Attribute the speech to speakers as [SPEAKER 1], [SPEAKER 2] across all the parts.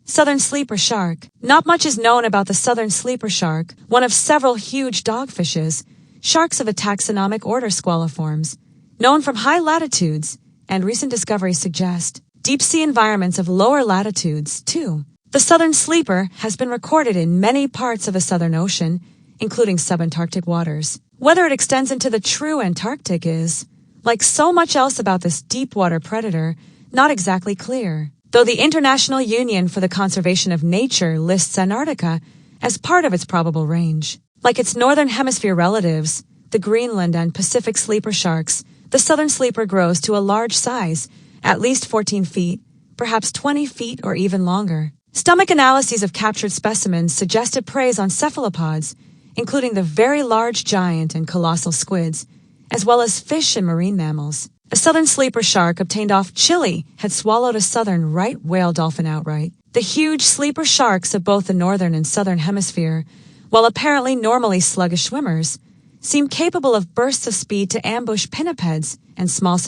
[SPEAKER 1] Southern sleeper shark. Not much is known about the southern sleeper shark, one of several huge dogfishes, sharks of a taxonomic order squaliforms, known from high latitudes, and recent discoveries suggest deep-sea environments of lower latitudes, too. The southern sleeper has been recorded in many parts of the Southern Ocean, including subantarctic waters. Whether it extends into the true Antarctic is, like so much else about this deep-water predator, not exactly clear, though the International Union for the Conservation of Nature lists Antarctica as part of its probable range. Like its northern hemisphere relatives, the Greenland and Pacific sleeper sharks, the southern sleeper grows to a large size, at least 14 feet, perhaps 20 feet or even longer. Stomach analyses of captured specimens suggest it preys on cephalopods, including the very large giant and colossal squids, as well as fish and marine mammals. A southern sleeper shark obtained off Chile had swallowed a southern right whale dolphin outright. The huge sleeper sharks of both the northern and southern hemisphere, while apparently normally sluggish swimmers, seem capable of bursts of speed to ambush pinnipeds and small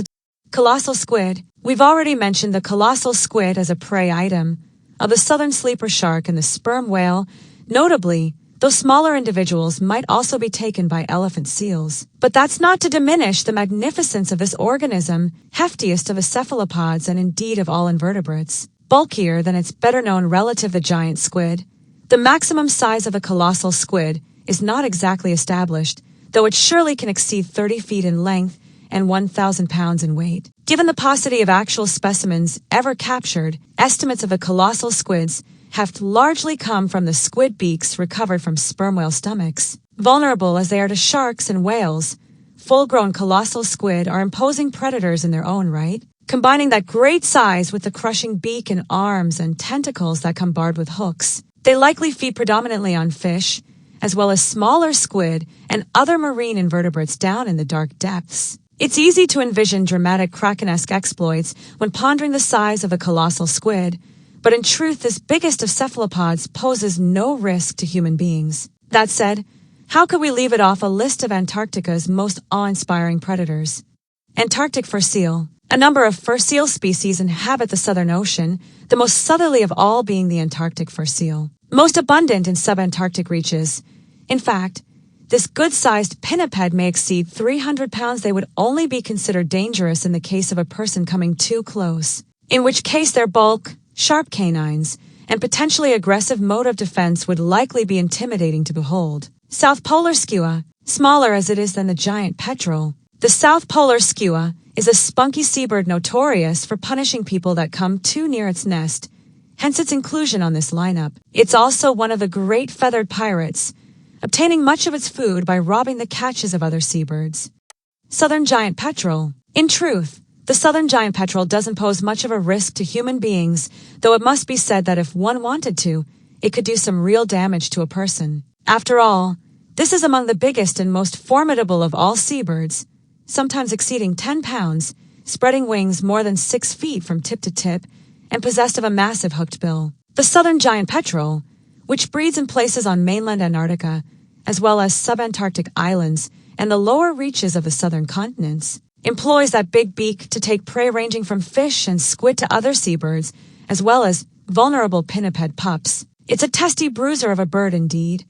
[SPEAKER 1] colossal squid. We've already mentioned the colossal squid as a prey item of the southern sleeper shark and the sperm whale. Notably, though smaller individuals might also be taken by elephant seals. But that's not to diminish the magnificence of this organism, heftiest of the cephalopods and indeed of all invertebrates. Bulkier than its better-known relative the giant squid, the maximum size of a colossal squid is not exactly established, though it surely can exceed 30 feet in length and 1,000 pounds in weight. Given the paucity of actual specimens ever captured, estimates of the colossal squids have largely come from the squid beaks recovered from sperm whale stomachs. Vulnerable as they are to sharks and whales, full-grown colossal squid are imposing predators in their own right. Combining that great size with the crushing beak and arms and tentacles that come barred with hooks, they likely feed predominantly on fish, as well as smaller squid and other marine invertebrates down in the dark depths. It's easy to envision dramatic Kraken-esque exploits when pondering the size of a colossal squid, but in truth, this biggest of cephalopods poses no risk to human beings. That said, how could we leave it off a list of Antarctica's most awe-inspiring predators? Antarctic fur seal. A number of fur seal species inhabit the Southern Ocean, the most southerly of all being the Antarctic fur seal, most abundant in subantarctic reaches. In fact, this good-sized pinniped may exceed 300 pounds. They would only be considered dangerous in the case of a person coming too close, in which case their bulk, sharp canines, and potentially aggressive mode of defense would likely be intimidating to behold. South polar skua, smaller as it is than the giant petrel. The South polar skua is a spunky seabird notorious for punishing people that come too near its nest, hence its inclusion on this lineup. It's also one of the great feathered pirates, obtaining much of its food by robbing the catches of other seabirds. Southern giant petrel. In truth, the southern giant petrel doesn't pose much of a risk to human beings, though it must be said that if one wanted to, it could do some real damage to a person. After all, this is among the biggest and most formidable of all seabirds, sometimes exceeding 10 pounds, spreading wings more than 6 feet from tip to tip, and possessed of a massive hooked bill. The southern giant petrel, which breeds in places on mainland Antarctica, as well as subantarctic islands and the lower reaches of the southern continents, employs that big beak to take prey ranging from fish and squid to other seabirds, as well as vulnerable pinniped pups. It's a testy bruiser of a bird indeed,